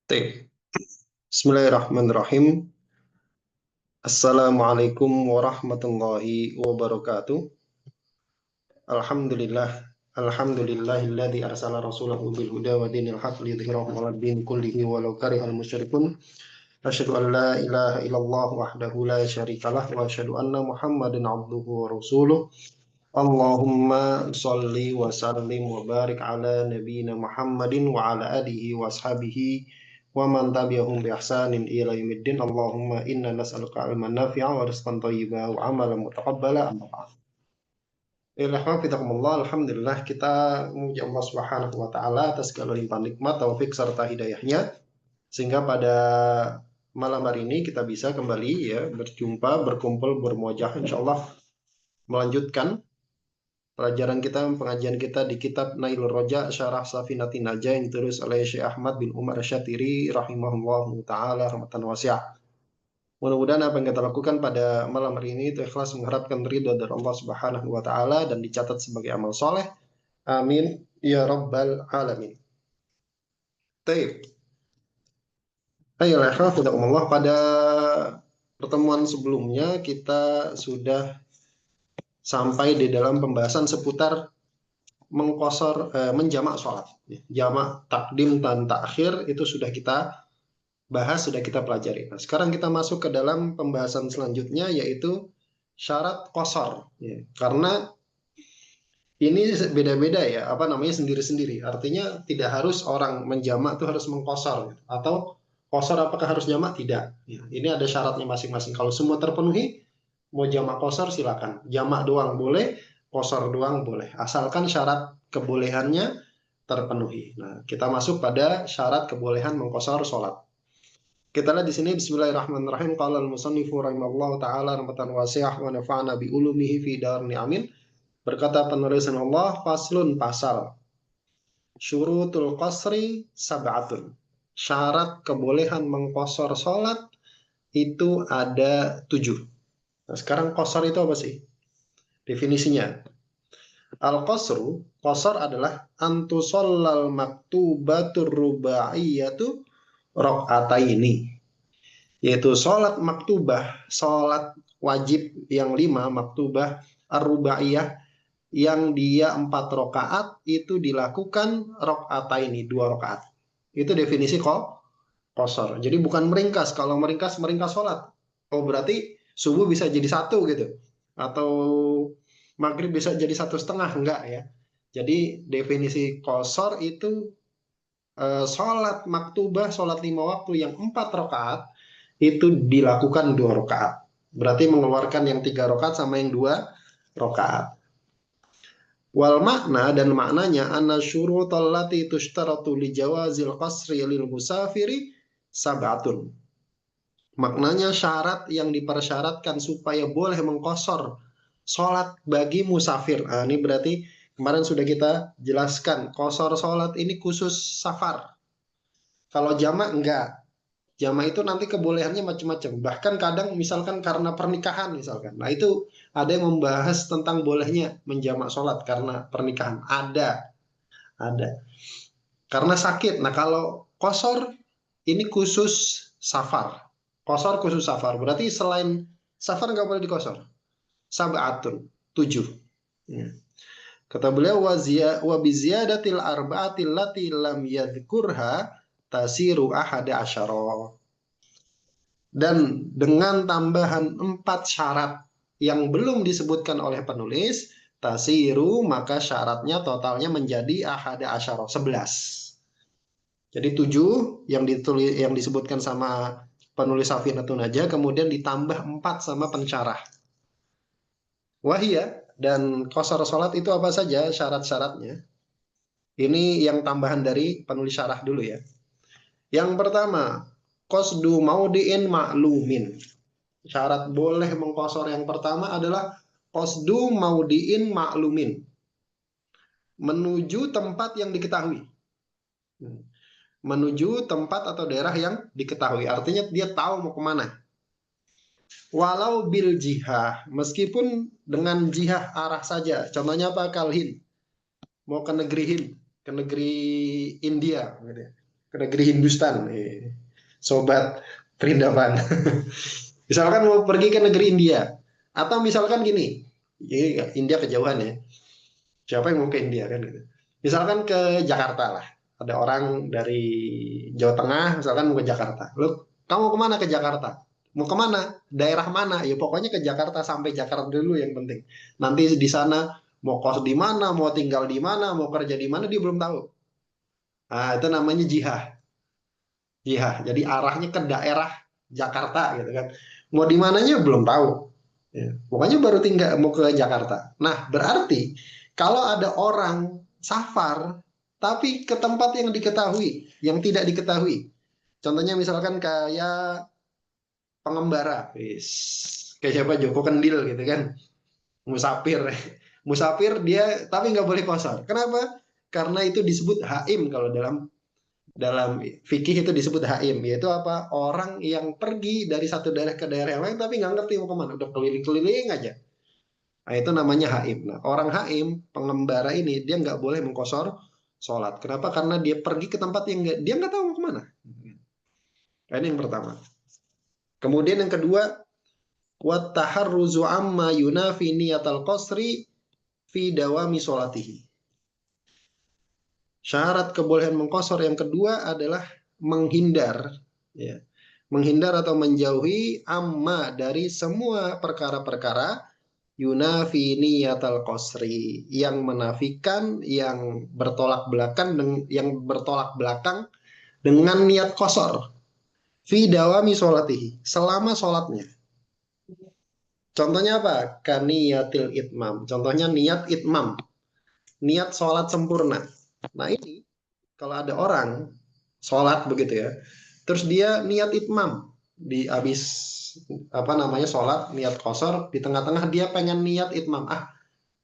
Baik. Bismillahirrahmanirrahim. Assalamualaikum warahmatullahi wabarakatuh. Alhamdulillah. Alhamdulillahilladzi arsala rasulahu bil huda wa dinil haqq liyudhhirahu 'alad din kullihi walau karihal musyrikun. Asyhadu an la ilaha illallah wahdahu la syarikalah wa asyhadu anna Muhammadan 'abduhu wa rasuluh. Allahumma shalli wa sallim wa barik ala nabiyyina Muhammadin wa ala alihi wa ashabihi wa man tabi'ahum bi ihsanin ila yaumiddin. Allahumma inna nas'aluka ilman nafi'a wa rizqan thayyiban wa amalan mutaqabbala. Amma ba'd. Alhamdulillah kita memuji Allah Subhanahu wa taala atas segala limpahan nikmat, taufik serta hidayahnya sehingga pada malam hari ini kita bisa kembali ya berjumpa, berkumpul, bermuajah insyaallah melanjutkan pelajaran kita, pengajian kita di kitab Nailur Roja Syarah Safinatin Najah yang ditulis oleh Syekh Ahmad bin Umar Syatiri rahimahullahu taala rahmatan wasi'ah. Mudah-mudahan apa yang kita lakukan pada malam hari ini itu ikhlas mengharapkan ridho dari Allah Subhanahu wa taala dan dicatat sebagai amal soleh. Amin ya rabbal alamin. Baik. Ayolah, pada pertemuan sebelumnya kita sudah sampai di dalam pembahasan seputar menjamak sholat. Jamak takdim dan takhir itu sudah kita bahas, sudah kita pelajari. Nah, sekarang kita masuk ke dalam pembahasan selanjutnya yaitu syarat qasar. Ya, karena ini beda-beda ya, apa namanya sendiri-sendiri. Artinya tidak harus orang menjamak itu harus mengqasar atau qasar apakah harus jamak? Tidak. Ya, ini ada syaratnya masing-masing. Kalau semua terpenuhi, mau jamak qasar silakan. Jamak doang boleh, qasar doang boleh. Asalkan syarat kebolehannya terpenuhi. Nah, kita masuk pada syarat kebolehan mengqasar sholat. Kita lihat di sini Bismillahirrahmanirrahim. Qala al-musannifu rahimallahu taala rahmatan wasi'ah wa nafa'ana bi ulumihi fi darni amin. Berkata penulis Allah, faslun pasal. Syurutul qasri sab'atun. Syarat kebolehan mengqasar sholat itu ada 7. Nah, sekarang qasar itu apa sih? Definisinya. Al-qasru, qasar adalah antusallal maktubatur rubaiyatu rok'ataini. Yaitu sholat maktubah, sholat wajib yang 5, maktubah ar-rubaiyah yang dia 4 rakaat itu dilakukan rakaataini 2 rakaat. Itu definisi qasar. Jadi bukan meringkas. Kalau meringkas sholat. Oh berarti subuh bisa jadi 1 gitu. Atau maghrib bisa jadi 1,5, enggak ya. Jadi definisi qasar itu sholat maktubah, sholat 5 waktu yang 4 rakaat itu dilakukan 2 rakaat. Berarti mengeluarkan yang 3 rakaat sama yang 2 rakaat. Wal makna dan maknanya anna syurutal lati tushtaratu li jawazil qasri lil musafiri sab'atun. Maknanya syarat yang dipersyaratkan supaya boleh mengqasar sholat bagi musafir. Nah, ini berarti kemarin sudah kita jelaskan qasar sholat ini khusus safar. Kalau jamak enggak. Jamaah itu nanti kebolehannya macam-macam. Bahkan kadang misalkan karena pernikahan misalkan. Nah itu ada yang membahas tentang bolehnya menjamak sholat karena pernikahan. Ada. Karena sakit. Nah kalau kosor ini khusus safar. Kosor khusus safar. Berarti selain safar nggak boleh dikosor. Sab'atun. 7. Ya. Kata beliau wa biziyadatil arba'atil lati lam yadhkurha tasiru ahada asyara. Dan dengan tambahan 4 syarat yang belum disebutkan oleh penulis, tasiru, maka syaratnya totalnya menjadi ahada asyara 11. Jadi 7 yang disebutkan sama penulis Safinatun Najah, kemudian ditambah 4 sama pensyarah. Wahia dan qasar sholat itu apa saja syarat-syaratnya? Ini yang tambahan dari penulis syarah dulu ya. Yang pertama, qasdu maudiin ma'lumin. Syarat boleh mengqasar yang pertama adalah qasdu maudiin ma'lumin. Menuju tempat yang diketahui. Menuju tempat atau daerah yang diketahui. Artinya dia tahu mau kemana. Walau bil jihah. Meskipun dengan jihah arah saja. Contohnya apa? Kalhin. Mau ke negeri Hind. Ke negeri India. Ke ke negeri Hindustan. Sobat Perindavan. Misalkan mau pergi ke negeri India. Atau misalkan gini, India kejauhan ya. Siapa yang mau ke India kan gitu. Misalkan ke Jakarta lah. Ada orang dari Jawa Tengah, misalkan mau ke Jakarta. Lu, kamu kemana ke Jakarta? Mau kemana? Daerah mana? Ya pokoknya ke Jakarta, sampai Jakarta dulu yang penting. Nanti di sana mau kos di mana, mau tinggal di mana, mau kerja di mana, dia belum tahu. Nah, itu namanya jihad. Jihad. Jadi arahnya ke daerah Jakarta gitu kan. Mau di mananya belum tahu. Ya, pokoknya baru tinggal mau ke Jakarta. Nah, berarti kalau ada orang safar tapi ke tempat yang diketahui, yang tidak diketahui. Contohnya misalkan kayak pengembara, kayak siapa Joko Kendil gitu kan, musafir, musafir dia tapi nggak boleh kosor. Kenapa? Karena itu disebut haim kalau dalam dalam fikih itu disebut haim, yaitu apa? Orang yang pergi dari satu daerah ke daerah yang lain tapi nggak ngerti mau kemana, udah keliling-keliling aja. Nah, itu namanya haim. Nah, orang haim, pengembara ini, dia nggak boleh mengkosor sholat. Kenapa? Karena dia pergi ke tempat yang dia nggak tahu mau kemana. Nah, ini yang pertama. Kemudian yang kedua, wa taharruzu amma yunafi niyatal qasri fi dawami sholatihi. Syarat kebolehan mengkosor yang kedua adalah menghindar, ya, menghindar atau menjauhi amma dari semua perkara-perkara yunafi niyatal qasri, yang menafikan, yang bertolak belakang dengan niat kosor fi dawami sholatihi, selama sholatnya. Contohnya apa? Kaniyatil itmam. Contohnya niat itmam, niat sholat sempurna. Nah ini kalau ada orang sholat begitu ya, terus dia niat itmam di habis apa namanya sholat niat kosor, di tengah-tengah dia pengen niat itmam,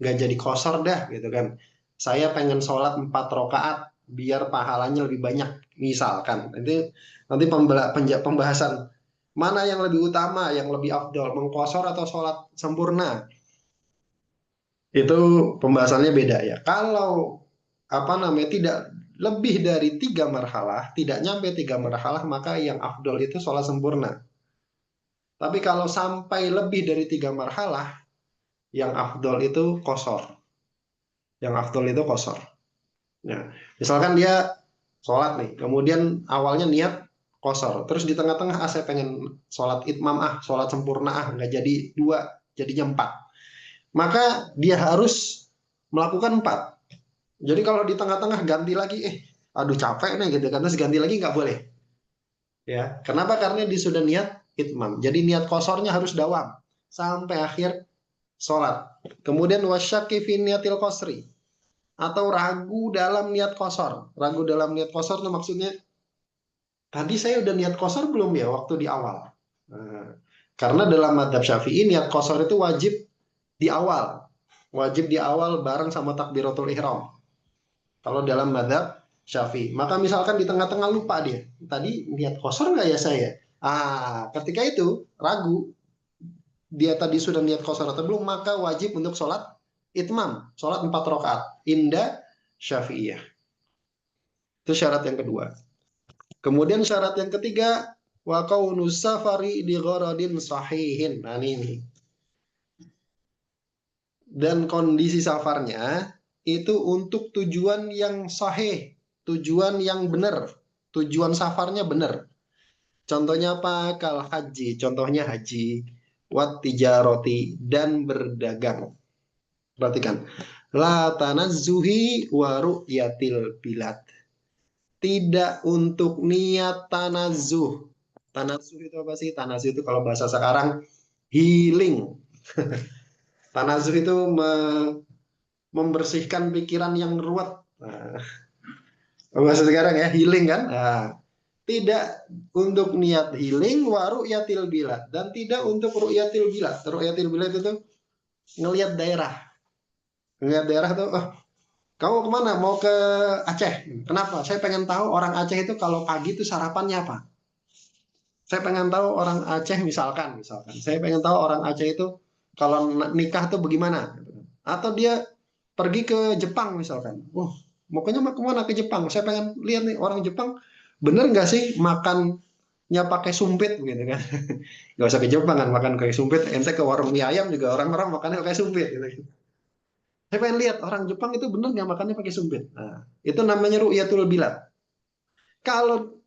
nggak jadi kosor dah gitu kan. Saya pengen sholat 4 rakaat biar pahalanya lebih banyak misalkan. Nanti pembahasan mana yang lebih utama, yang lebih afdol, mengkosor atau sholat sempurna. Itu pembahasannya beda ya. Kalau apa namanya tidak lebih dari 3 marhalah, tidak nyampe 3 marhalah, maka yang afdol itu sholat sempurna. Tapi kalau sampai lebih dari 3 marhalah, yang afdol itu kosor. Yang afdol itu kosor. Nah, misalkan dia sholat nih, kemudian awalnya niat kosor, terus di tengah-tengah saya pengen sholat itmam, sholat sempurna, nggak jadi 2, jadinya 4. Maka dia harus melakukan 4. Jadi kalau di tengah-tengah ganti lagi, aduh capek nih gitu, karena ganti lagi nggak boleh. Ya, kenapa? Karena dia sudah niat itmam. Jadi niat kosornya harus dawam sampai akhir sholat. Kemudian wasyaki fi niatil kosri, atau ragu dalam niat kosor. Ragu dalam niat kosor itu maksudnya, tadi saya udah niat kosor belum ya waktu di awal? Nah, karena dalam madhab Syafi'i niat kosor itu wajib di awal. Wajib di awal bareng sama takbiratul ihram. Kalau dalam madhab Syafi'i. Maka misalkan di tengah-tengah lupa dia. Tadi niat kosor nggak ya saya? Ketika itu ragu, dia tadi sudah niat kosor atau belum, maka wajib untuk sholat itmam. Sholat 4 rakaat. Indah Syafi'iyah. Itu syarat yang kedua. Kemudian syarat yang ketiga, wa kaunus safari di gharadin sahihin. Nah ini. Dan kondisi safarnya itu untuk tujuan yang sahih, tujuan yang benar, tujuan safarnya benar. Contohnya apa? Kal haji, contohnya haji, wat tijaroti, dan berdagang. Perhatikan. La tanazzuhi wa ru'yatil bilad. Tidak untuk niat tanazzuh. Tanazzuh itu apa sih? Tanazzuh itu kalau bahasa sekarang healing. Tanazzuh itu membersihkan pikiran yang ruwet. Nah, bahasa sekarang ya, healing kan? Nah, tidak untuk niat healing wa ru'yatil bilad, dan tidak untuk ru'yatil bilad. Ru'yatil bilad itu ngelihat daerah. Ngelihat daerah tuh, kamu kemana? Mau ke Aceh. Kenapa? Saya pengen tahu orang Aceh itu kalau pagi itu sarapannya apa. Saya pengen tahu orang Aceh misalkan. Saya pengen tahu orang Aceh itu kalau nikah tuh bagaimana. Atau dia pergi ke Jepang misalkan. Pokoknya mau kemana ke Jepang. Saya pengen lihat nih orang Jepang bener nggak sih makannya pakai sumpit gitu kan? Nggak usah ke Jepang kan makan kayak sumpit. Ente ke warung mie ayam juga orang-orang makannya pakai sumpit gitu. Saya pengen lihat orang Jepang itu bener nggak makannya pakai sumpit. Nah, itu namanya ru'yatul bilad. Kalau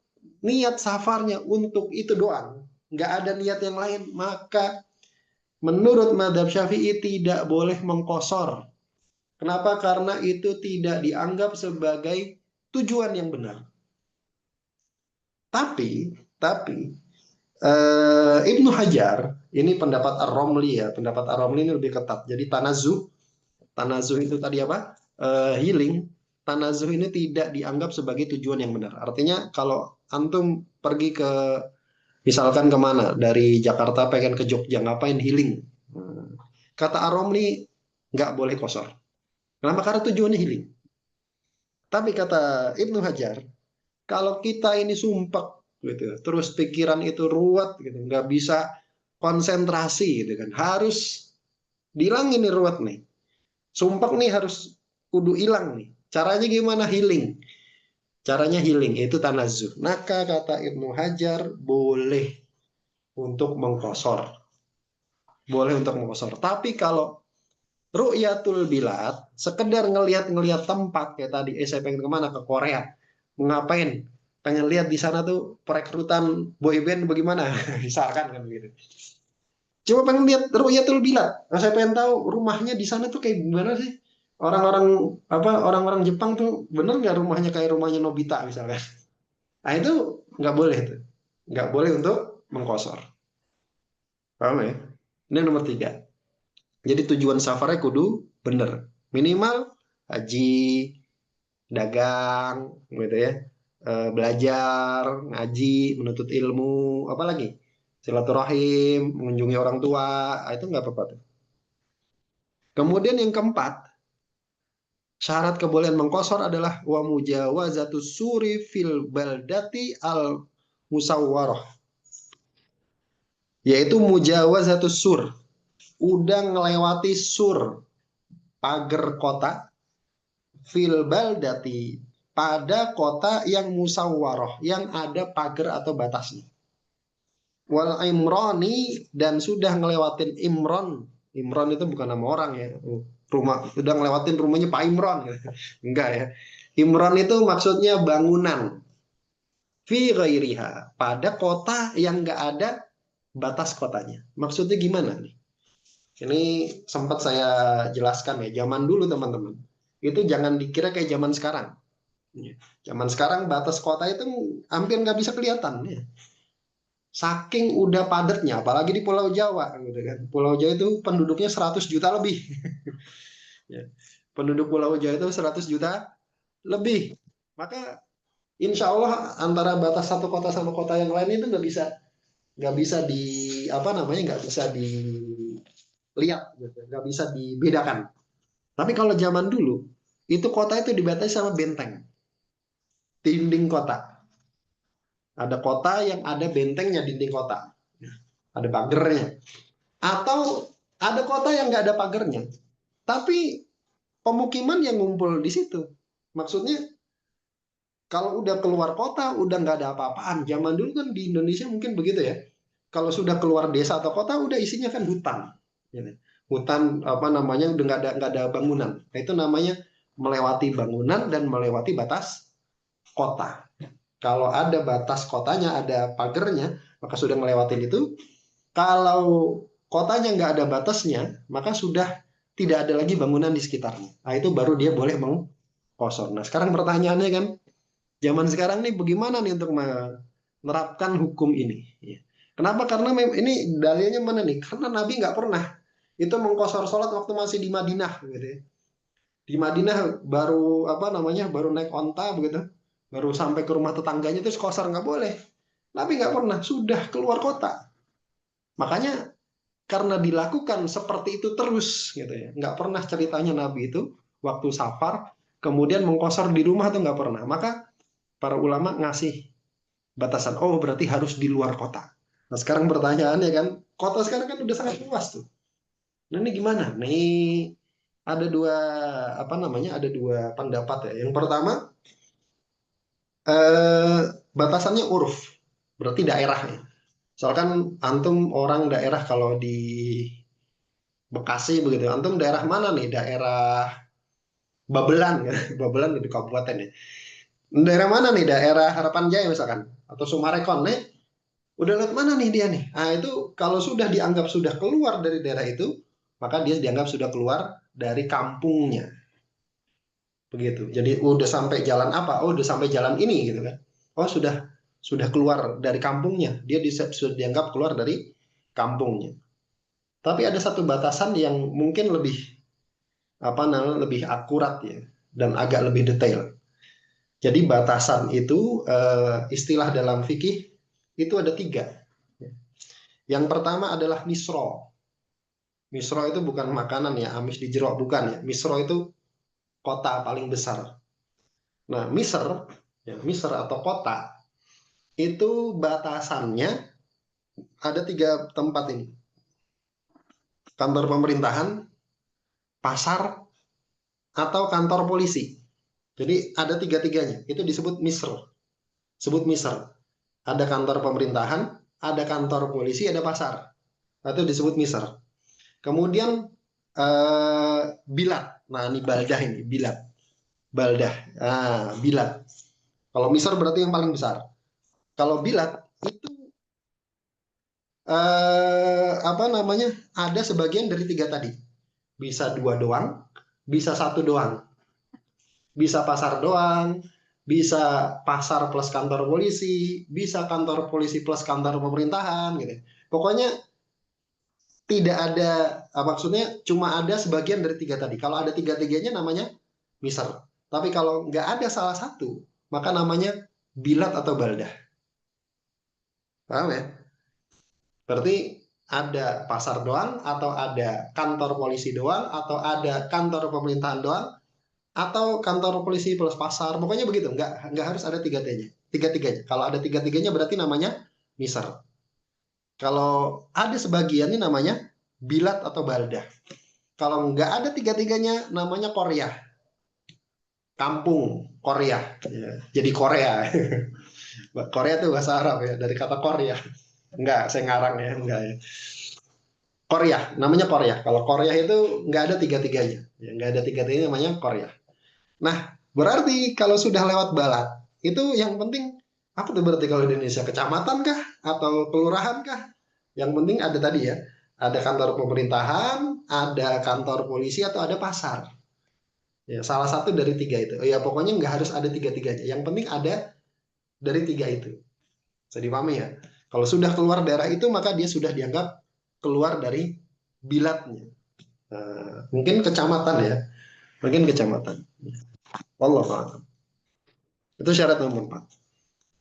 niat safarnya untuk itu doang, nggak ada niat yang lain, maka menurut madhab Syafi'i tidak boleh mengkosor. Kenapa? Karena itu tidak dianggap sebagai tujuan yang benar. Tapi Ibnu Hajar ini pendapat Ar-Romli ya, pendapat Ar-Romli ini lebih ketat. Jadi tanazuh itu tadi apa? Healing. Tanazuh ini tidak dianggap sebagai tujuan yang benar. Artinya kalau antum pergi ke misalkan kemana dari Jakarta pengen ke Jogja ngapain healing? Kata Ar-Romli nggak boleh kosor. Kenapa? Karena tujuannya healing. Tapi kata Ibnu Hajar, kalau kita ini sumpek gitu, terus pikiran itu ruwet gitu, nggak bisa konsentrasi gitu kan, harus dihilangin nih ruwet nih. Sumpek nih harus kudu hilang nih. Caranya gimana? Healing. Caranya healing, itu tanazzuh. Maka kata Ibnu Hajar, boleh untuk mengkosor. Boleh untuk mengkosor. Tapi kalau ru'yatul bilad, sekedar ngelihat-ngelihat tempat, kayak tadi, saya pengen kemana? Ke Korea. Mau ngapain? Pengen lihat di sana tuh perekrutan boyband bagaimana? Misalkan kan begitu. Coba pengen lihat ru'yatul bilad. Nah, saya pengen tahu rumahnya di sana tuh kayak gimana sih? Orang-orang orang-orang Jepang tuh bener nggak rumahnya kayak rumahnya Nobita misalnya? Nah itu nggak boleh tuh, nggak boleh untuk mengkosor. Paham ya? Ini nomor tiga. Jadi tujuan safarnya kudu bener. Minimal haji, dagang, gitu ya. Belajar, ngaji, menuntut ilmu, apalagi silaturahim, mengunjungi orang tua, itu nggak apa-apa tuh. Kemudian yang keempat, syarat kebolehan mengkosor adalah wa mujawazatus suri fil baldati al musawwarah, yaitu mujawazatus sur, udah ngelewati sur, pagar kota, fil baldati, pada kota yang musawwarah, yang ada pagar atau batasnya. Wal imroni, dan sudah ngelewatin Imron. Imron itu bukan nama orang ya. Rumah, udah ngelewatin rumahnya Pak Imron. Enggak ya. Imron itu maksudnya bangunan. Fi ghairiha, pada kota yang nggak ada batas kotanya. Maksudnya gimana nih? Ini sempat saya jelaskan ya. Zaman dulu teman-teman, itu jangan dikira kayak zaman sekarang. Ya. Zaman sekarang batas kota itu hampir nggak bisa kelihatan ya. Saking udah padatnya, apalagi di Pulau Jawa gitu kan. Pulau Jawa itu penduduknya 100 juta lebih. Ya. Penduduk Pulau Jawa itu 100 juta lebih. Maka insya Allah antara batas satu kota sama kota yang lain itu nggak bisa di apa namanya, nggak bisa dilihat gitu, nggak bisa dibedakan. Tapi kalau zaman dulu itu kota itu dibatasi sama benteng, dinding kota. Ada kota yang ada bentengnya, dinding kota, ada pagernya. Atau ada kota yang nggak ada pagernya, tapi pemukiman yang ngumpul di situ. Maksudnya kalau udah keluar kota udah nggak ada apa-apaan. Zaman dulu kan di Indonesia mungkin begitu ya. Kalau sudah keluar desa atau kota udah isinya kan hutan. Gitu. Hutan apa namanya, udah nggak ada bangunan. Nah, itu namanya melewati bangunan dan melewati batas kota. Kalau ada batas kotanya, ada pagernya, maka sudah melewatin itu. Kalau kotanya nggak ada batasnya, maka sudah tidak ada lagi bangunan di sekitarnya. Nah, itu baru dia boleh mengkosor. Nah, sekarang pertanyaannya kan, zaman sekarang nih bagaimana nih untuk menerapkan hukum ini? Ya. Kenapa? Karena ini dalilnya mana nih? Karena Nabi nggak pernah itu mengkosor sholat waktu masih di Madinah, gitu ya. Di Madinah baru apa namanya, baru naik onta begitu, baru sampai ke rumah tetangganya terus kosor, nggak boleh. Nabi nggak pernah, sudah keluar kota. Makanya karena dilakukan seperti itu terus, gitu ya, nggak pernah ceritanya Nabi itu waktu safar kemudian mengkosor di rumah, tuh nggak pernah. Maka para ulama ngasih batasan, oh berarti harus di luar kota. Nah sekarang pertanyaannya kan, kota sekarang kan udah sangat luas tuh. Nah ini gimana? Nih ada dua apa namanya? Ada dua pendapat ya. Yang pertama, batasannya uruf, berarti daerahnya. Misalkan antum orang daerah kalau di Bekasi begitu, antum daerah mana nih? Daerah Babelan, kan? Babelan di kabupaten ya. Daerah mana nih? Daerah Harapan Jaya misalkan, atau Sumarekon nih. Udah lihat mana nih dia nih? Nah itu kalau sudah dianggap sudah keluar dari daerah itu, maka dia dianggap sudah keluar dari kampungnya. Begitu. Jadi udah sampai jalan apa? Oh, udah sampai jalan ini gitu kan. Oh, sudah keluar dari kampungnya. Dia sudah dianggap keluar dari kampungnya. Tapi ada satu batasan yang mungkin lebih apa namanya lebih akurat ya dan agak lebih detail. Jadi batasan itu istilah dalam fikih itu ada tiga. Yang pertama adalah misro. Misro itu bukan makanan ya, amis di jero bukan ya. Misro itu kota paling besar. Nah, Misr atau kota itu batasannya ada tiga tempat ini. Kantor pemerintahan, pasar, atau kantor polisi. Jadi ada tiga-tiganya. Itu disebut Misr. Sebut Misr. Ada kantor pemerintahan, ada kantor polisi, ada pasar. Itu disebut Misr. Kemudian Bilad. Nah, ini Baldah ini, Bilad. Baldah. Bilad. Kalau Misr berarti yang paling besar. Kalau Bilad itu apa namanya? Ada sebagian dari tiga tadi. Bisa dua doang, bisa satu doang. Bisa pasar doang, bisa pasar plus kantor polisi, bisa kantor polisi plus kantor pemerintahan gitu. Pokoknya tidak ada maksudnya cuma ada sebagian dari tiga tadi. Kalau ada tiga-tiganya namanya misal. Tapi kalau nggak ada salah satu, maka namanya bilat atau baldah. Paham ya? Berarti ada pasar doang, atau ada kantor polisi doang, atau ada kantor pemerintahan doang, atau kantor polisi plus pasar. Pokoknya begitu. Nggak harus ada tiga-tiganya. Tiga-tiganya. Kalau ada tiga-tiganya berarti namanya misal. Kalau ada sebagian ini namanya bilat atau baldah. Kalau nggak ada tiga-tiganya namanya Korea. Kampung Korea. Ya, jadi Korea. Korea itu bahasa Arab ya, dari kata Korea. Enggak, saya ngarang ya, enggak ya. Korea, namanya Korea. Kalau Korea itu nggak ada tiga-tiganya. Ya, nggak ada tiga-tiganya namanya Korea. Nah, berarti kalau sudah lewat balat, itu yang penting apa tuh berarti kalau di Indonesia? Kecamatan kah? Atau kelurahan kah? Yang penting ada tadi ya, ada kantor pemerintahan, ada kantor polisi, atau ada pasar. Ya, salah satu dari tiga itu. Ya, pokoknya nggak harus ada tiga-tiganya. Yang penting ada dari tiga itu. Bisa dipahami ya? Kalau sudah keluar daerah itu, maka dia sudah dianggap keluar dari bilatnya. Mungkin kecamatan ya. Mungkin kecamatan. Allah a'lam. Itu syarat nomor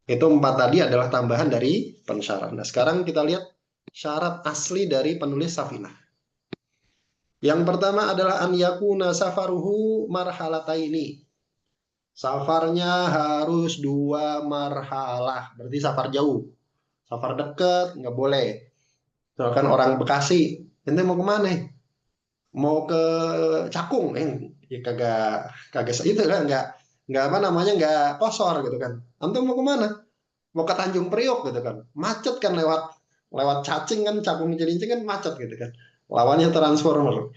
4. Itu 4 tadi adalah tambahan dari pensyarat. Nah, sekarang kita lihat syarat asli dari penulis Safinah. Yang pertama adalah an yakuna safaruhu marhalataini. Safarnya harus 2 marhalah. Berarti safar jauh. Safar dekat nggak boleh. Misalkan orang Bekasi, ente mau kemana? Mau ke Cakung, ya kagak kagak itu kan nggak apa namanya nggak kosor gitu kan. Antum mau kemana? Mau ke Tanjung Priok gitu kan, macet kan lewat lewat Cacing kan, Cakung Cilincing kan macet gitu kan, lawannya transformer,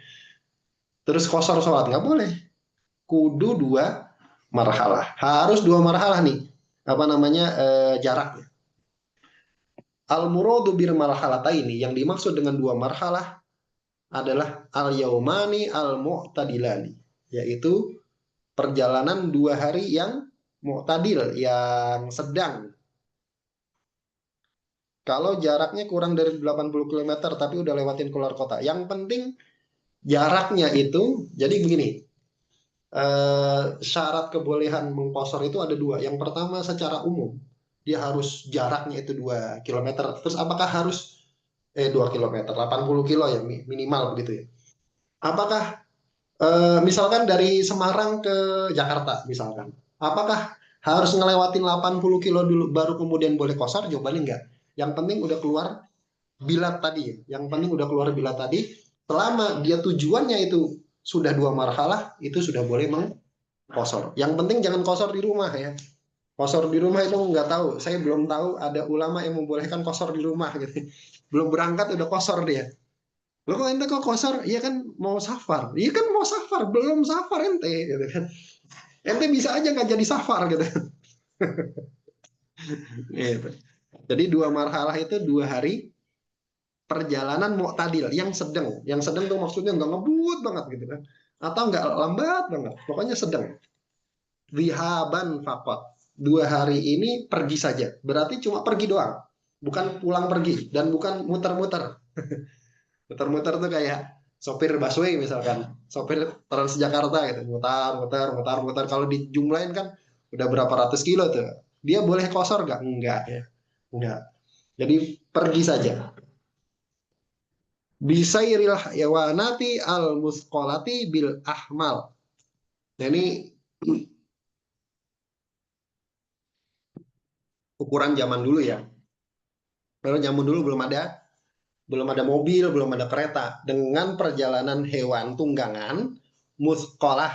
terus kosor sholat nggak boleh, kudu 2 marhalah, harus 2 marhalah nih apa namanya jaraknya. Al muradu bir marhalata ini yang dimaksud dengan 2 marhalah adalah al yaumani al mu'tadilani, yaitu perjalanan 2 hari yang mu'tadil, yang sedang. Kalau jaraknya kurang dari 80 km tapi udah lewatin keluar kota. Yang penting jaraknya itu, jadi begini, syarat kebolehan mengkosor itu ada 2. Yang pertama secara umum, dia harus jaraknya itu 2 km. Terus apakah harus 2 km, 80 kilo ya minimal begitu ya. Apakah misalkan dari Semarang ke Jakarta misalkan. Apakah harus ngelewatin 80 kilo dulu baru kemudian boleh kosor? Jawabannya enggak. Yang penting udah keluar bilat tadi ya. Yang penting udah keluar bilat tadi, selama dia tujuannya itu sudah 2 marhalah, itu sudah boleh mengkosor. Yang penting jangan kosor di rumah ya. Kosor di rumah itu nggak tahu. Saya belum tahu ada ulama yang membolehkan kosor di rumah gitu. Belum berangkat udah kosor dia. Lo kok ente kok kosor? Iya kan mau safar. Iya kan mau safar. Belum safar ente gitu kan. Ente bisa aja nggak jadi safar gitu. Gitu. Jadi dua marhalah itu 2 hari perjalanan mu'tadil yang sedang. Yang sedang tuh maksudnya nggak ngebut banget gitu kan. Atau nggak lambat banget. Pokoknya sedang. Wihaban fakot. 2 hari ini pergi saja. Berarti cuma pergi doang. Bukan pulang pergi. Dan bukan muter-muter. Muter-muter tuh kayak sopir busway misalkan. Sopir Transjakarta gitu. Mutar, mutar, mutar, mutar. Kalau dijumlahin kan udah berapa ratus kilo tuh. Dia boleh kosor nggak? Enggak ya. Enggak. Jadi pergi saja. Bisairil hayawanati al musqolati bil ahmal. Nah ini ukuran zaman dulu ya. Kalau zaman dulu belum ada mobil, belum ada kereta. Dengan perjalanan hewan tunggangan, muskolah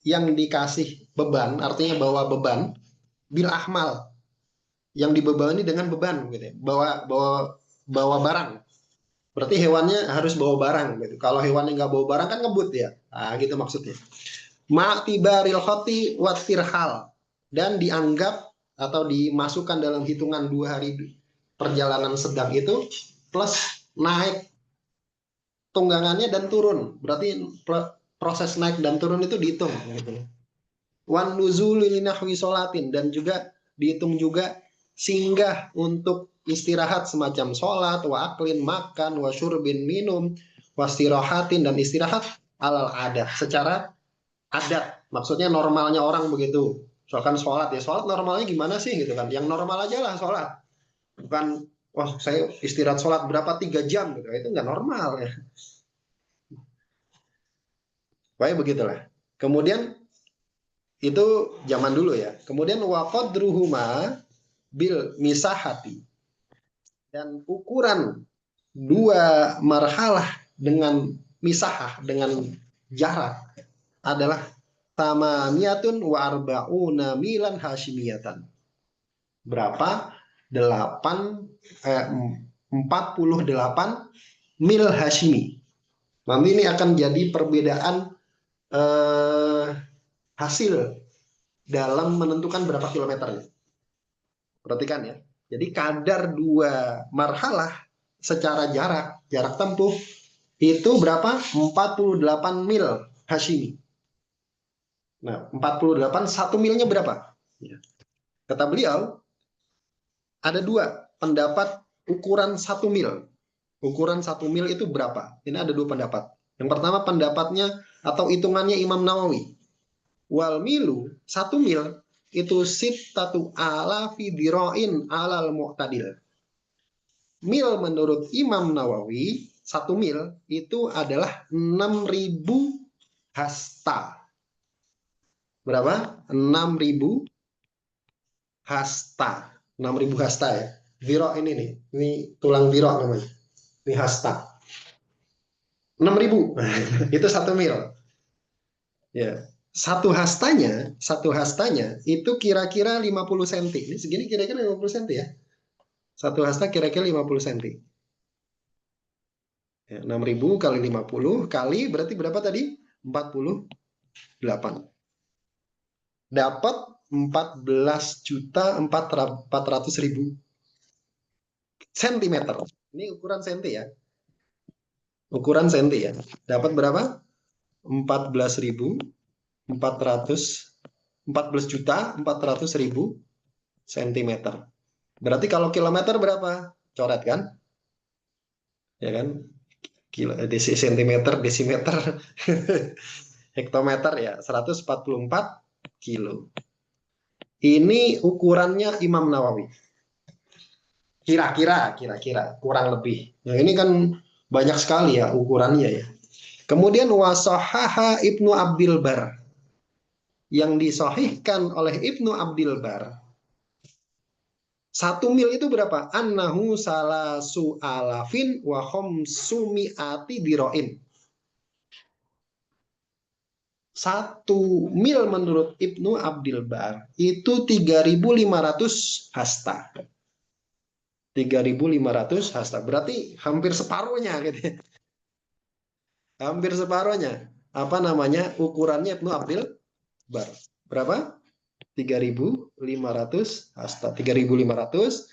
yang dikasih beban, artinya bawa beban, bil ahmal, yang dibebani dengan beban, gitu ya. Bawa barang. Berarti hewannya harus bawa barang, gitu. Kalau hewannya nggak bawa barang kan ngebut ya. Nah, gitu maksudnya. Ma'tibaril khoti watirhal, dan dianggap atau dimasukkan dalam hitungan 2 hari perjalanan sedang itu plus naik tunggangannya dan turun. Berarti proses naik dan turun itu dihitung gitu. Wan nuzuli linahwi sholatin, dan juga dihitung juga singgah untuk istirahat semacam sholat, wa aklin makan, wa syurbin minum, wa istirahatin dan istirahat alal adat, secara adat. Maksudnya normalnya orang begitu. Misalkan sholat ya, sholat normalnya gimana sih gitu kan? Yang normal aja lah sholat. Bukan, wah saya istirahat sholat berapa 3 jam gitu. Itu nggak normal ya. Baik begitulah. Kemudian itu zaman dulu ya. Kemudian waqadruhuma bil misahati, dan ukuran 2 marhalah dengan misahah, dengan jarak adalah tamaniyatun wa arba'una milan hashimiyatan. Berapa? 48 mil Hashimi. Nanti ini akan jadi perbedaan hasil dalam menentukan berapa kilometernya. Perhatikan ya. Jadi kadar 2 marhalah secara jarak tempuh itu berapa? 48 mil Hashimi. Nah, 48, 1 milnya berapa? Kata beliau, ada 2 pendapat ukuran 1 mil. Ukuran 1 mil itu berapa? Ini ada 2 pendapat. Yang pertama pendapatnya atau hitungannya Imam Nawawi. Wal milu, 1 mil itu sittatu alafi diroin alal mu'tadil. Mil menurut Imam Nawawi, 1 mil itu adalah 6.000 hasta. Berapa? 6.000 hasta. 6.000 hasta ya. Diro ini nih. Ini tulang diro namanya. Ini hasta. 6.000. Itu 1 mil. Ya. Satu hastanya itu kira-kira 50 cm. Ini segini kira-kira 50 cm ya. Satu hasta kira-kira 50 cm. Ya, 6.000 kali 50 kali berarti berapa tadi? 48. Dapat 14.400.000 cm. Ini ukuran senti ya. Ukuran senti ya. Dapat berapa? 14.400.000 cm. Berarti kalau kilometer berapa? Coret kan? Ya kan? Sentimeter, desimeter, hektometer ya, 144 kilo. Ini ukurannya Imam Nawawi. Kira-kira kurang lebih. Nah, ini kan banyak sekali ya ukurannya ya. Kemudian wasahaha Ibnu Abdil Bar, yang disahihkan oleh Ibnu Abdil Bar. 1 mil itu berapa? Annahu salasu alafin wa khomsumi'ati diroin. 1 mil menurut Ibnu Abdil Bar itu 3.500 hasta. 3.500 hasta. Berarti hampir separuhnya gitu ya. Hampir separuhnya. Apa namanya? Ukurannya Ibnu Abdil Bar. Berapa? 3.500 hasta. 3.500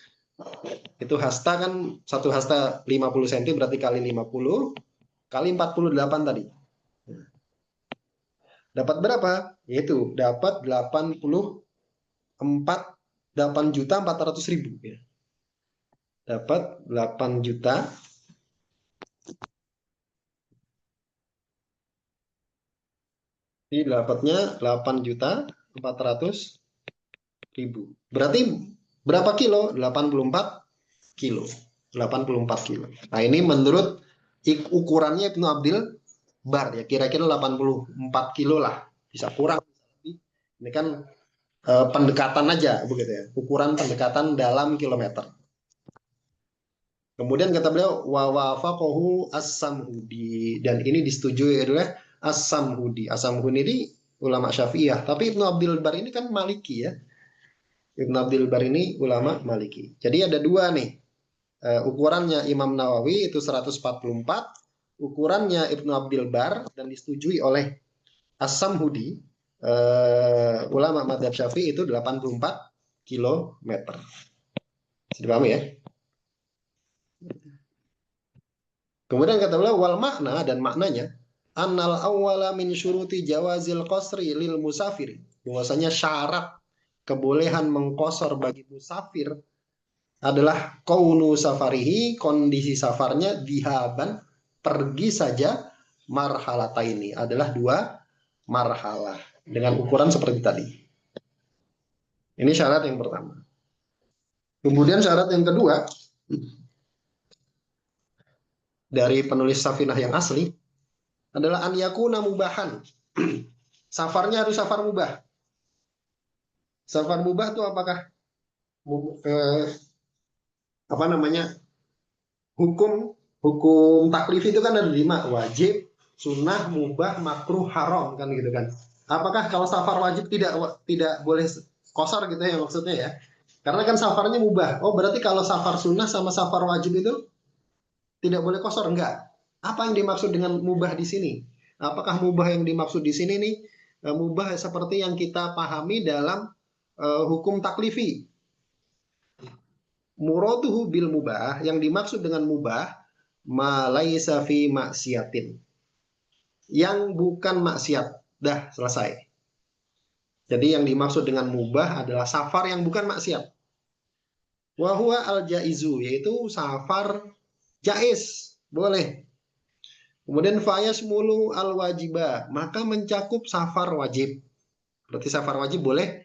itu hasta kan, satu hasta 50 cm berarti kali 50 kali 48 tadi. Dapat berapa? Yaitu dapat 8.400.000 ya. Dapat 8 juta. Jadi dapatnya 8.400.000. Berarti berapa kilo? 84 kilo. 84 kilo. Nah, ini menurut ukurannya Ibnu Abdil Bar ya, kira-kira 84 kilo lah. Bisa kurang. Ini kan pendekatan aja begitu ya. Ukuran pendekatan dalam kilometer. Kemudian kata beliau wa wafaqahu as-Samhudi, dan ini disetujui oleh as-Samhudi. As-Samhudi ini ulama Syafi'iyah, tapi Ibnu Abdul Bar ini kan Maliki ya. Ibnu Abdul Bar ini ulama Maliki. Jadi ada dua nih. Ukurannya Imam Nawawi itu 144, ukurannya Ibnu Abdul Bar dan disetujui oleh as-Samhudi, ulama madhab Syafi'i itu 84 kilometer. Bisa dipahami ya? Kemudian kata beliau wal makna, dan maknanya annal awwala min syuruti jawazil qasri lil musafir, bahwasanya syarat kebolehan mengkosor bagi musafir adalah kaunu safarihi, kondisi safarnya, dihaban, pergi saja, marhalata ini adalah 2 marhalah dengan ukuran seperti tadi. Ini syarat yang pertama. Kemudian syarat yang kedua dari penulis Safinah yang asli adalah an yakuna mubahan. Safarnya harus safar mubah. Safar mubah itu apakah apa namanya? Hukum taklif itu kan ada 5, wajib, sunnah, mubah, makruh, haram kan gitu kan. Apakah kalau safar wajib tidak boleh kosor gitu ya maksudnya ya? Karena kan safarnya mubah. Oh, berarti kalau safar sunnah sama safar wajib itu tidak boleh kosor? Enggak. Apa yang dimaksud dengan mubah di sini? Apakah mubah yang dimaksud di sini nih mubah seperti yang kita pahami dalam hukum taklifi? Muraduhu bil mubah, yang dimaksud dengan mubah ma laisa fi maksiatin, yang bukan maksiat. Dah selesai. Jadi yang dimaksud dengan mubah adalah safar yang bukan maksiat. Wa huwa al jaizu, yaitu safar jaiz, boleh. Kemudian fayas mulu al wajibah, maka mencakup safar wajib. Berarti safar wajib boleh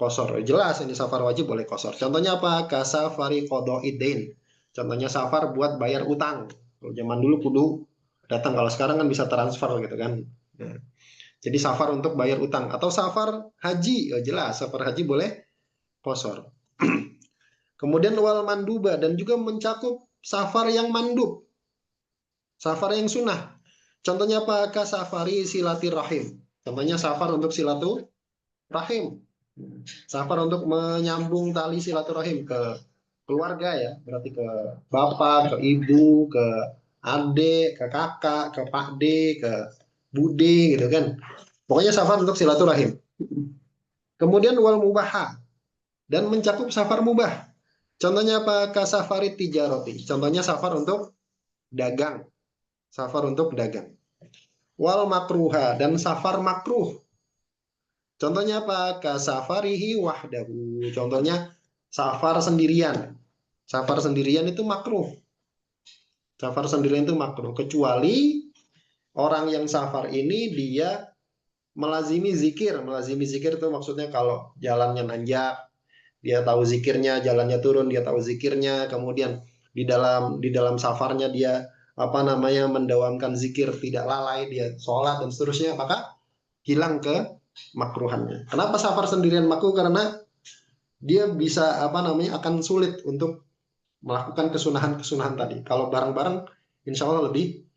kosor. Jelas ini safar wajib boleh kosor. Contohnya apa? Kasafari qadaidain. Contohnya safar buat bayar utang. Kalau zaman dulu kudu datang, kalau sekarang kan bisa transfer gitu kan. Nah, jadi safar untuk bayar utang atau safar haji, jelas safar haji boleh kosor. Kemudian wal manduba, dan juga mencakup safar yang mandub. Safar yang sunnah. Contohnya apa? Kasafari silaturahim. Contohnya safar untuk silaturahim. Safar untuk menyambung tali silaturahim ke keluarga ya. Berarti ke bapak, ke ibu, ke adik, ke kakak, ke pakde, ke bude gitu kan. Pokoknya safar untuk silaturahim. Kemudian wal mubaha, dan mencakup safar mubah. Contohnya apa? Kasafari tijaroti. Contohnya safar untuk dagang. Safar untuk dagang. Wal makruha, dan safar makruh. Contohnya apa? Kasafarihi wahdahu. Contohnya safar sendirian. Safar sendirian itu makruh. Safar sendirian itu makruh. Kecuali orang yang safar ini dia melazimi zikir. Melazimi zikir itu maksudnya kalau jalannya nanjak, dia tahu zikirnya, jalannya turun, dia tahu zikirnya. Kemudian di dalam safarnya dia apa namanya mendawamkan zikir, tidak lalai, dia sholat dan seterusnya, maka hilang ke makruhannya. Kenapa safar sendirian makruh? Karena dia bisa apa namanya akan sulit untuk melakukan kesunahan-kesunahan tadi. Kalau bareng-bareng, insya Allah lebih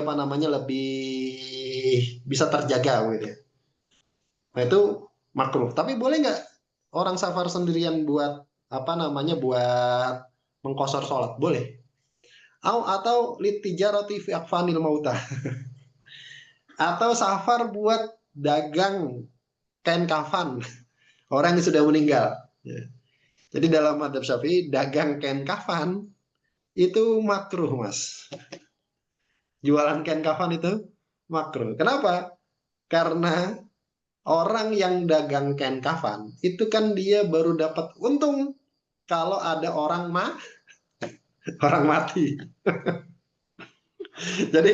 apa namanya lebih bisa terjaga gitu ya. Nah itu makruh. Tapi boleh nggak orang safar sendirian buat apa namanya buat mengkosor sholat? Boleh. Atau litijarati fi akfanil mauta. Atau safar buat dagang kain kafan orang yang sudah meninggal. Ya. Jadi dalam madhab Syafi'i dagang kain kafan itu makruh, Mas. Jualan kain kafan itu makruh. Kenapa? Karena orang yang dagang kain kafan itu kan dia baru dapat untung kalau ada orang mati. Jadi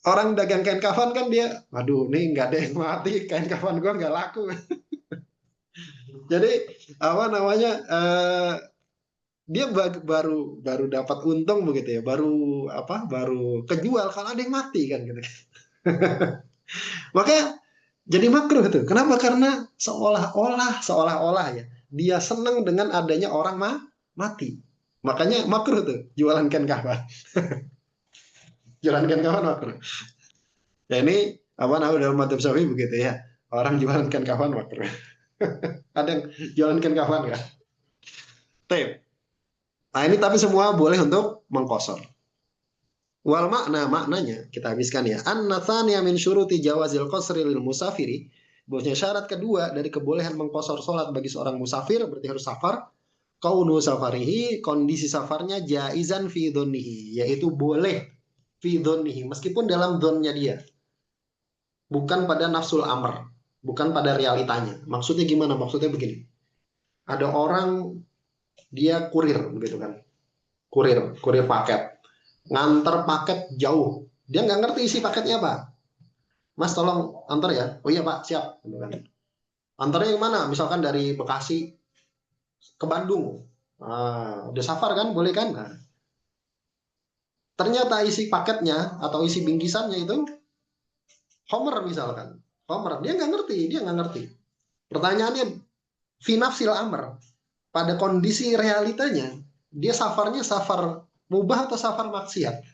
orang dagang kain kafan kan dia, waduh, nih nggak ada yang mati, kain kafan gua nggak laku. Jadi apa namanya? Dia baru baru dapat untung begitu ya, baru kejual kalau ada yang mati kan gitu. Makanya jadi makruh tuh. Kenapa? Karena seolah-olah ya dia senang dengan adanya orang mati. Makanya makruh tuh jualan kain kafan. Jualan kain kafan makruh. Ya ini apa namanya dalam madzhab Syafi'i begitu ya. Orang jualan kain kafan makruh. Ada yang jualan kain kafan nggak? Tape. Nah ini tapi semua boleh untuk mengkosor. Wal maknanya kita habiskan ya. An-natsaniya min syuruti jawazil qasri lil musafiri. Bahwasanya syarat kedua dari kebolehan mengkosor sholat bagi seorang musafir berarti harus safar. Kaunu safarihi, kondisi safarnya jaizan fi dhonnihi, yaitu boleh fi dhonnihi meskipun dalam dhonnya dia, bukan pada nafsul amr, bukan pada realitanya. Maksudnya gimana? Maksudnya begini. Ada orang dia kurir begitu kan. Kurir paket. Nganter paket jauh. Dia nggak ngerti isi paketnya apa. Mas tolong antar ya. Oh iya Pak, siap. Antarnya yang mana? Misalkan dari Bekasi ke Bandung. Udah safar kan? Boleh kan? Nah, ternyata isi paketnya atau isi bingkisannya itu Homer misalkan. Homer, dia nggak ngerti. Pertanyaannya, finafsil amr. Pada kondisi realitanya, dia safarnya safar mubah atau safar maksiat?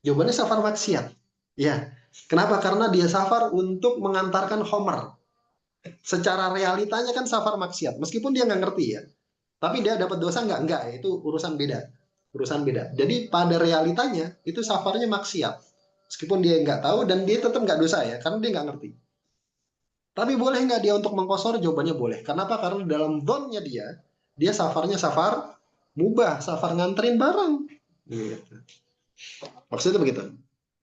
Jawabannya safar maksiat. Ya, kenapa? Karena dia safar untuk mengantarkan Homer. Secara realitanya kan safar maksiat, meskipun dia nggak ngerti ya. Tapi dia dapat dosa nggak? Itu urusan beda. Urusan beda. Jadi pada realitanya itu safarnya maksiat. Meskipun dia nggak tahu dan dia tetap nggak dosa ya, karena dia nggak ngerti. Tapi boleh nggak dia untuk mengkosor? Jawabannya boleh. Kenapa? Karena dalam zonnya dia safarnya safar mubah, safar nganterin barang. Gitu. Maksudnya begitu.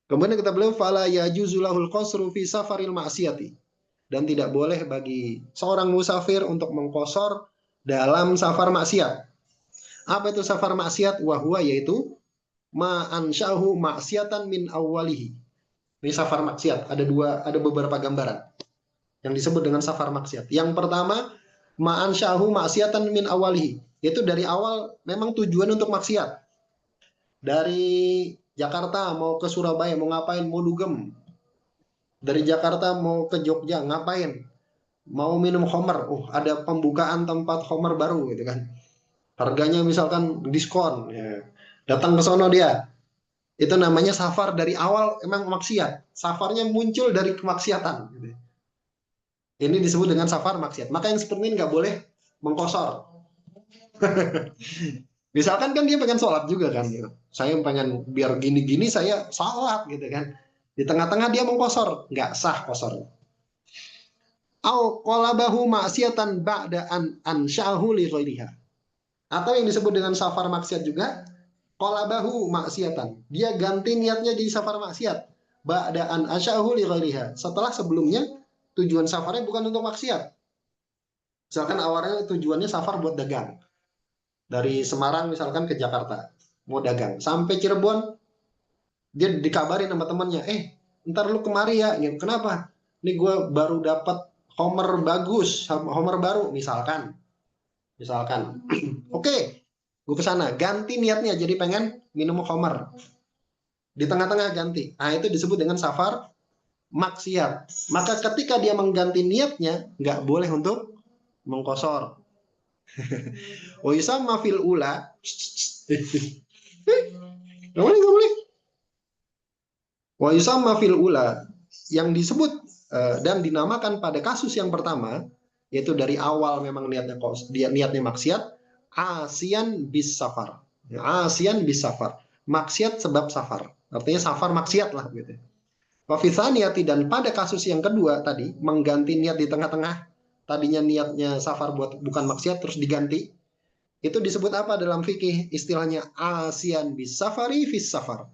Kemudian kita bilang fala yajuzulahul qasru fi safaril ma'siyati. Dan tidak boleh bagi seorang musafir untuk mengkosor dalam safar maksiat. Apa itu safar maksiat? Wahwa yaitu ma'ansyahu maksiatan min awwalihi. Ini safar maksiat. Ada beberapa gambaran yang disebut dengan safar maksiat. Yang pertama, ma'ansyahu maksiatan min awwalihi. Itu dari awal memang tujuan untuk maksiat. Dari Jakarta mau ke Surabaya mau ngapain? Mau dugem. Dari Jakarta mau ke Jogja ngapain? Mau minum homer. Ada pembukaan tempat homer baru gitu kan. Harganya misalkan diskon. Ya. Datang ke sono dia. Itu namanya safar dari awal emang maksiat. Safarnya muncul dari kemaksiatan. Gitu. Ini disebut dengan safar maksiat. Maka yang seperti ini nggak boleh mengkosor. Misalkan kan dia pengen sholat juga kan. Gitu. Saya pengen biar gini-gini saya sholat gitu kan. Di tengah-tengah dia mengkosor. Nggak sah kosor. Au qalabahu maksiatan ba'da an ansya'ahu li ghairiha. Atau yang disebut dengan safar maksiat juga qalabahu maksiatan. Dia ganti niatnya di safar maksiat. Ba'da an ansya'ahu li ghairiha. Setelah sebelumnya tujuan safarnya bukan untuk maksiat. Misalkan awalnya tujuannya safar buat dagang. Dari Semarang misalkan ke Jakarta. Mau dagang. Sampai Cirebon dia dikabarin sama temannya, ntar lu kemari ya. Kenapa? Ini gue baru dapat Homer bagus, Homer baru misalkan. Oke, gue kesana, ganti niatnya jadi pengen minum Homer. Di tengah-tengah ganti. Nah itu disebut dengan safar maksiat. Maka ketika dia mengganti niatnya, nggak boleh untuk mengkosor. Oh sama fil ula. Nggak boleh. Wa yusamma fil ula, yang disebut dan dinamakan pada kasus yang pertama, yaitu dari awal memang dia niatnya maksiat, asian bis safar. Asian bis safar. Maksiat sebab safar. Artinya safar maksiat lah gitu. Wa fi tsaniyati, dan pada kasus yang kedua tadi mengganti niat di tengah-tengah, tadinya niatnya safar buat bukan maksiat terus diganti. Itu disebut apa dalam fikih? Istilahnya asian bis safari fis safar.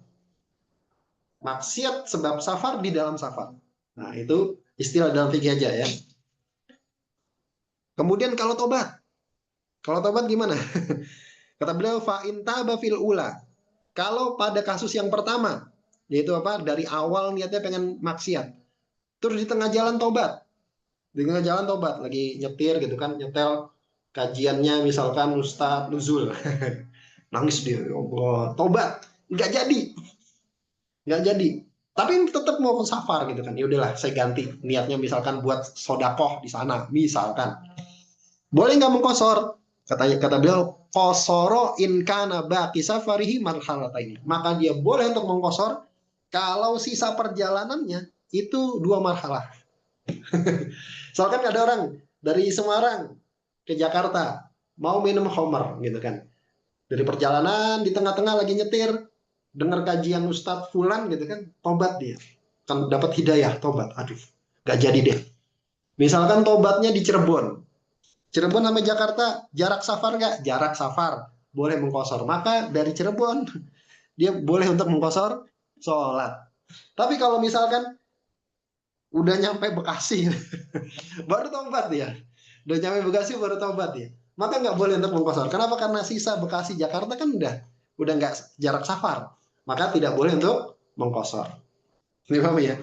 Maksiat sebab safar di dalam safar. Nah, itu istilah dalam fikih aja ya. Kemudian kalau tobat gimana? Kata beliau fa in taba fil ula. Kalau pada kasus yang pertama, yaitu apa? Dari awal niatnya pengen maksiat, terus di tengah jalan tobat. Di tengah jalan tobat, lagi nyetir gitu kan, nyetel kajiannya misalkan Ustadz Nuzul. Nangis dia, ya Allah, tobat. Nggak jadi, tapi tetap mau ke safar gitu kan. Ya udahlah, saya ganti niatnya misalkan buat sodakoh di sana misalkan. Boleh nggak mengkosor? Kata beliau, kosoro in kana baqi safarihi marhalataini. Maka dia boleh untuk mengkosor kalau sisa perjalanannya itu 2 marhalah. Misalkan ada orang dari Semarang ke Jakarta mau minum homer gitu kan. Dari perjalanan di tengah-tengah lagi nyetir, dengar kajian Ustadz Fulan gitu kan, tobat dia. Kan dapat hidayah, tobat. Aduh, gak jadi deh. Misalkan tobatnya di Cirebon. Cirebon sama Jakarta, jarak safar nggak? Jarak safar. Boleh mengkosor. Maka dari Cirebon, dia boleh untuk mengkosor sholat. Tapi kalau misalkan udah nyampe Bekasi, baru tobat dia. Udah nyampe Bekasi baru tobat dia. Maka nggak boleh untuk mengkosor. Kenapa? Karena sisa Bekasi Jakarta kan udah nggak jarak safar. Maka tidak boleh untuk mengkosor. Ini paham ya?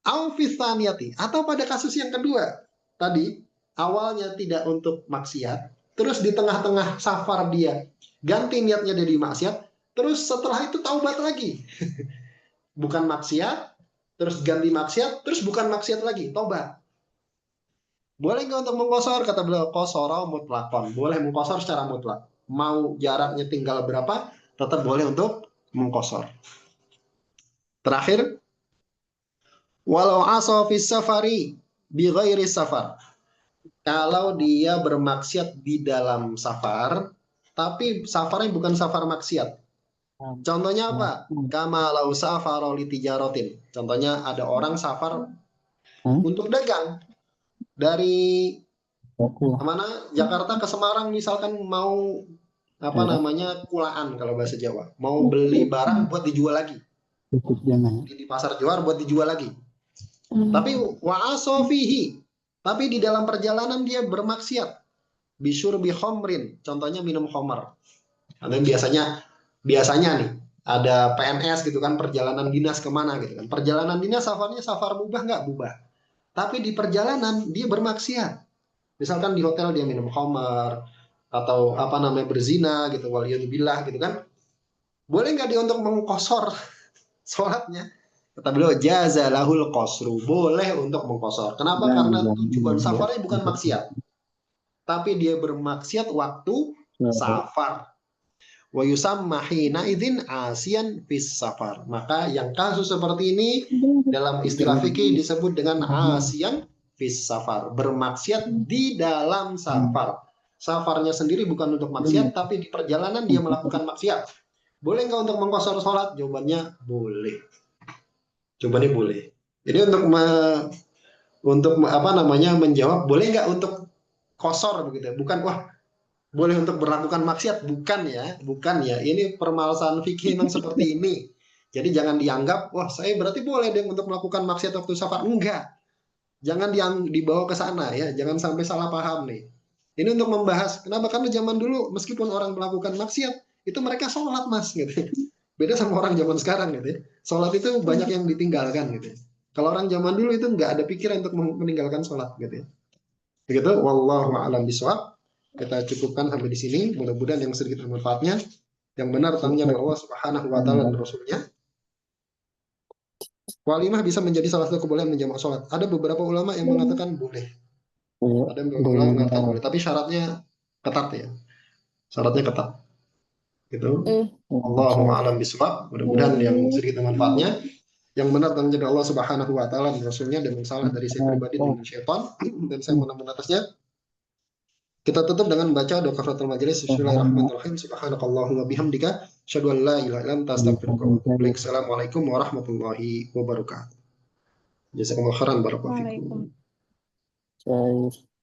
Aufithaniyati, atau pada kasus yang kedua tadi, awalnya tidak untuk maksiat, terus di tengah-tengah safar dia ganti niatnya dari maksiat, terus setelah itu taubat lagi. Bukan maksiat, terus ganti maksiat, terus bukan maksiat lagi, taubat. Boleh nggak untuk mengkosor? Kata beliau, kosoro mutlakon. Boleh mengkosor secara mutlak. Mau jaraknya tinggal berapa, tetap boleh untuk mengkosor. Terakhir, walau aso fis safari bi ghairi safar. Kalau dia bermaksiat di dalam safar, tapi safarnya bukan safar maksiat. Contohnya apa? Kama lau safaro li tijarotin. Contohnya ada orang safar untuk dagang dari mana? Jakarta ke Semarang misalkan mau apa namanya kulaan kalau bahasa Jawa. Mau beli barang buat dijual lagi. Di pasar jual buat dijual lagi. Tapi wa'asofihi. Tapi di dalam perjalanan dia bermaksiat. Bisyurbi khomrin. Contohnya minum khomer. Atau biasanya nih ada PNS gitu kan, perjalanan dinas kemana gitu kan. Perjalanan dinas safarnya safar mubah nggak? Mubah. Tapi di perjalanan dia bermaksiat. Misalkan di hotel dia minum khamar atau apa namanya berzina gitu, waliyadzubillah gitu kan. Boleh nggak dia untuk mengkosor sholatnya? Kata beliau, jaza lahul qasru. Boleh untuk mengkosor. Kenapa? Karena tujuan safarnya bukan maksiat. Tapi dia bermaksiat waktu safar. Wa yusamma hina idzin asian fis safar. Maka yang kasus seperti ini dalam istilah fikih disebut dengan asian fis safar, bermaksiat di dalam safar. Safarnya sendiri bukan untuk maksiat, tapi di perjalanan dia melakukan maksiat. Boleh nggak untuk mengkosor sholat? Jawabannya boleh. Jawabannya boleh. Jadi untuk apa namanya menjawab boleh nggak untuk kosor begitu? Bukan wah boleh untuk berlakukan maksiat, bukan ya. Ini permasalahan fikih memang seperti ini. Jadi jangan dianggap wah saya berarti boleh deh untuk melakukan maksiat waktu safar. Enggak. Jangan dibawa ke sana ya, jangan sampai salah paham nih. Ini untuk membahas kenapa, karena zaman dulu meskipun orang melakukan maksiat itu mereka sholat mas gitu. Beda sama orang zaman sekarang gitu ya. Sholat itu banyak yang ditinggalkan gitu. Kalau orang zaman dulu itu nggak ada pikiran untuk meninggalkan sholat gitu ya. Begitu, wallahu a'lam bishawab. Kita cukupkan sampai di sini. Mudah-mudahan yang sedikit manfaatnya, yang benar tanggung jawab Allah Subhanahu wa taala dan Rasulnya. Walimah bisa menjadi salah satu kebolehan menjamak sholat. Ada beberapa ulama yang mengatakan boleh. Ada beberapa ulama yang mengatakan boleh, tapi syaratnya ketat ya. Syaratnya ketat. Gitu. Allahu a'lam bishawab. Mudah-mudahan yang sedikit manfaatnya. Yang benar tentang dari Allah Subhanahu wa taala dan Rasulnya, dan yang salah dari saya pribadi dan syaitan dan saya mohon ampun atasnya. Kita tutup dengan membaca doa kafaratul majelis. Bismillahirrahmanirrahim. Subhanakallahumma bihamdika asyhadu an la ilaha illa anta astaghfiruka wa atubu ilaik. Assalamualaikum warahmatullahi wabarakatuh. Jazakumullah khairan barakallahu fikum. Waalaikumsalam.